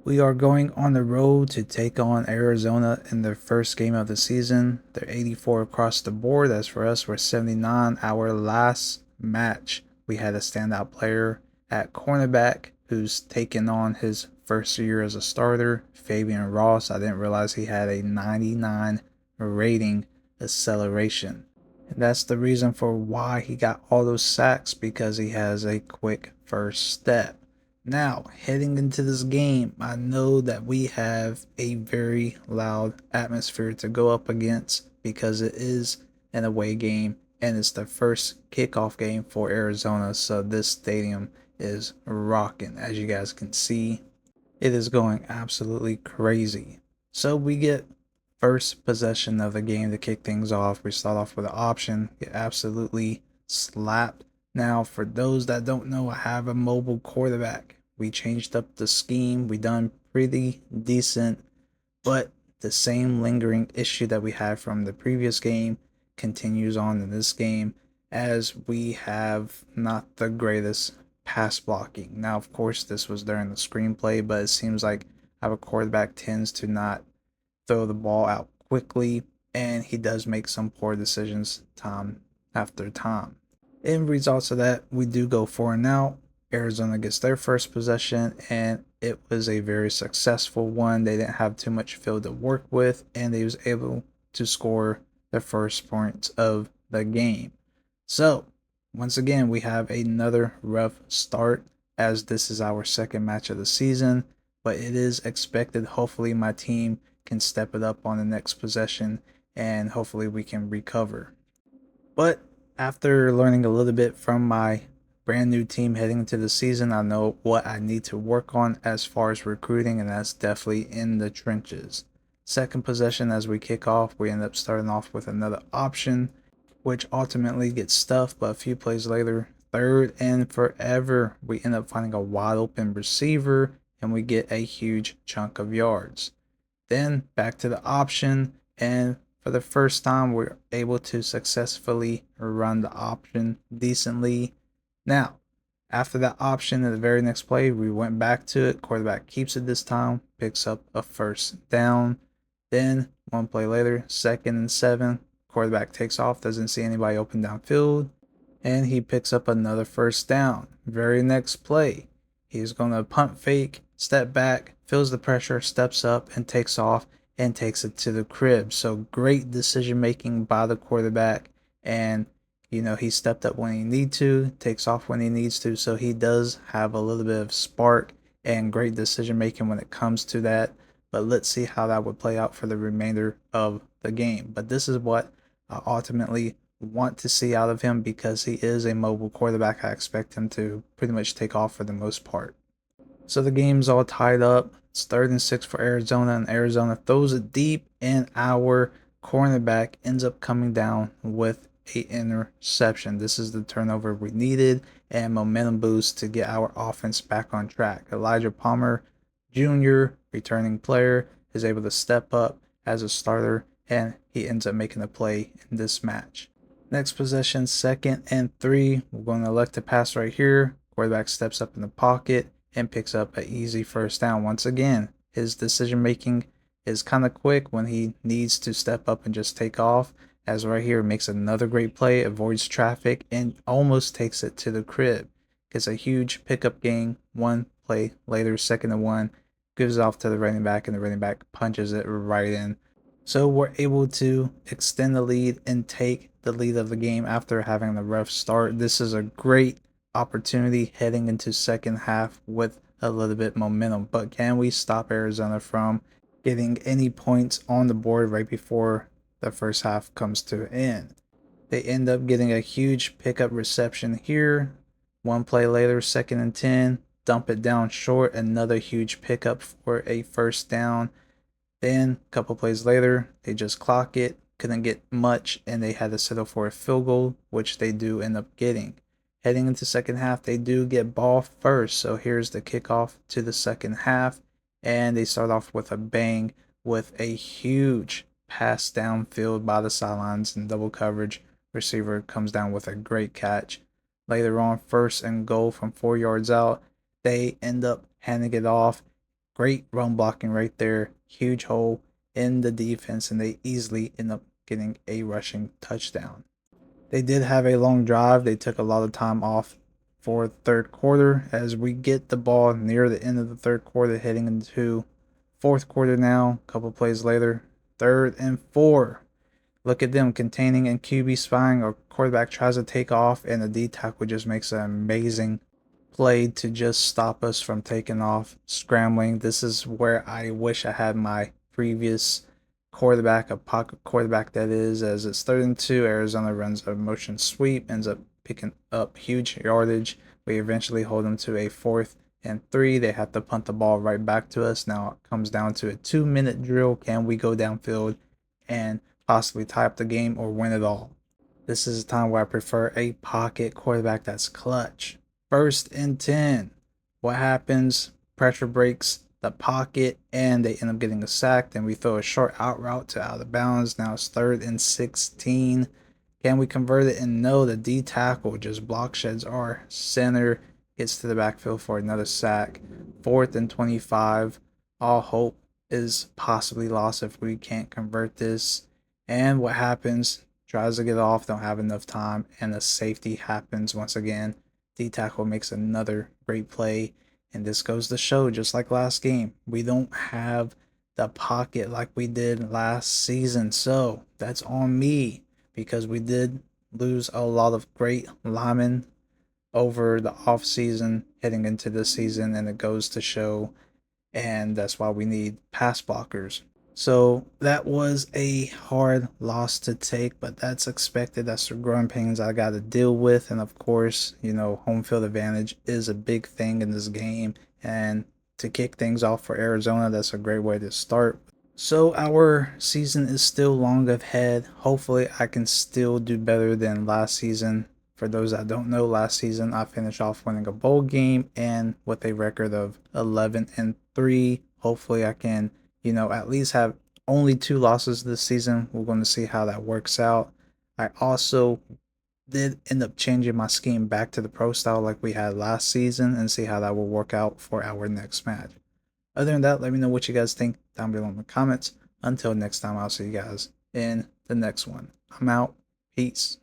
We are going on the road to take on Arizona in their first game of the season. They're 84 across the board. As for us, we're 79. Our last match, we had a standout player at cornerback who's taken on his first year as a starter, Fabian Ross. I didn't realize he had a 99 rating acceleration. And that's the reason for why he got all those sacks, because he has a quick first step. Now, heading into this game, I know that we have a very loud atmosphere to go up against because it is an away game and it's the first kickoff game for Arizona. So this stadium is rocking. As you guys can see, it is going absolutely crazy. So we get first possession of the game to kick things off. We start off with an option, get absolutely slapped. Now, for those that don't know, I have a mobile quarterback. We changed up the scheme. We done pretty decent, but the same lingering issue that we had from the previous game continues on in this game, as we have not the greatest pass blocking. Now, of course, this was during the screenplay, but it seems like our quarterback tends to not throw the ball out quickly, and he does make some poor decisions time after time. In results of that, we do go 4-0. Arizona gets their first possession, and it was a very successful one. They didn't have too much field to work with, and they was able to score the first points of the game. So, once again, we have another rough start, as this is our second match of the season, but it is expected. Hopefully my team can step it up on the next possession, and hopefully we can recover. But after learning a little bit from my brand new team heading into the season, I know what I need to work on as far as recruiting, and that's definitely in the trenches. Second possession, as we kick off, we end up starting off with another option, which ultimately gets stuffed, but a few plays later, third and forever, we end up finding a wide open receiver, and we get a huge chunk of yards. Then back to the option, and for the first time, we're able to successfully run the option decently. Now, after that option in the very next play, we went back to it. Quarterback keeps it this time, picks up a first down. Then, one play later, 2nd and 7, quarterback takes off, doesn't see anybody open downfield, and he picks up another first down. Very next play, he's going to punt fake, step back, feels the pressure, steps up, and takes off and takes it to the crib. So great decision making by the quarterback, and he stepped up when he needs to, takes off when he needs to, so he does have a little bit of spark and great decision making when it comes to that. But let's see how that would play out for the remainder of the game. But this is what I ultimately want to see out of him, because he is a mobile quarterback. I expect him to pretty much take off for the most part. So the game's all tied up. It's 3rd and 6 for Arizona, and Arizona throws it deep, and our cornerback ends up coming down with a interception. This is the turnover we needed and momentum boost to get our offense back on track. Elijah Palmer Jr., returning player, is able to step up as a starter, and he ends up making a play in this match. Next possession, 2nd and 3. We're going to elect to pass right here. Quarterback steps up in the pocket and picks up an easy first down. Once again, his decision making is kind of quick when he needs to step up and just take off. As right here, makes another great play, avoids traffic, and almost takes it to the crib. Gets a huge pickup gain. One play later, 2nd and 1, gives it off to the running back, and the running back punches it right in. So we're able to extend the lead and take the lead of the game after having a rough start. This is a great opportunity heading into second half with a little bit momentum. But can we stop Arizona from getting any points on the board right before the first half comes to an end? They end up getting a huge pickup reception here. One play later, 2nd and 10, dump it down short, another huge pickup for a first down. Then a couple plays later, they just clock it, couldn't get much, and they had to settle for a field goal, which they do end up getting. Heading into second half, they do get ball first, so here's the kickoff to the second half, and they start off with a bang with a huge pass downfield by the sidelines in double coverage. Receiver comes down with a great catch. Later on, 1st and goal from 4 yards out, they end up handing it off. Great run blocking right there. Huge hole in the defense, and they easily end up getting a rushing touchdown. They did have a long drive. They took a lot of time off for the third quarter as we get the ball near the end of the third quarter, heading into fourth quarter now. A couple plays later, 3rd and 4. Look at them containing and QB spying. Or quarterback tries to take off, and the D tackle just makes an amazing play to just stop us from taking off, scrambling. This is where I wish I had my previous quarterback, a pocket quarterback that is, as it's 3rd and 2. Arizona runs a motion sweep, ends up picking up huge yardage. We eventually hold them to a 4th and 3. They have to punt the ball right back to us. Now it comes down to a 2-minute drill. Can we go downfield and possibly tie up the game or win it all? This is a time where I prefer a pocket quarterback that's clutch. 1st and 10. What happens? Pressure breaks the pocket and they end up getting a sack. Then we throw a short out route to out of bounds. Now it's 3rd and 16. Can we convert it? And no, the D tackle just block sheds our center, gets to the backfield for another sack. 4th and 25. All hope is possibly lost if we can't convert this. And what happens? Tries to get off, don't have enough time, and a safety happens once again. D tackle makes another great play, and this goes to show, just like last game, we don't have the pocket like we did last season. So that's on me because we did lose a lot of great linemen over the off season heading into this season, and it goes to show, and that's why we need pass blockers. So that was a hard loss to take, but that's expected. That's the growing pains I got to deal with. And of course, home field advantage is a big thing in this game. And to kick things off for Arizona, that's a great way to start. So our season is still long ahead. Hopefully, I can still do better than last season. For those that don't know, last season I finished off winning a bowl game and with a record of 11-3. Hopefully, I can at least have only 2 losses this season. We're going to see how that works out. I also did end up changing my scheme back to the pro style like we had last season and see how that will work out for our next match. Other than that, let me know what you guys think down below in the comments. Until next time, I'll see you guys in the next one. I'm out. Peace.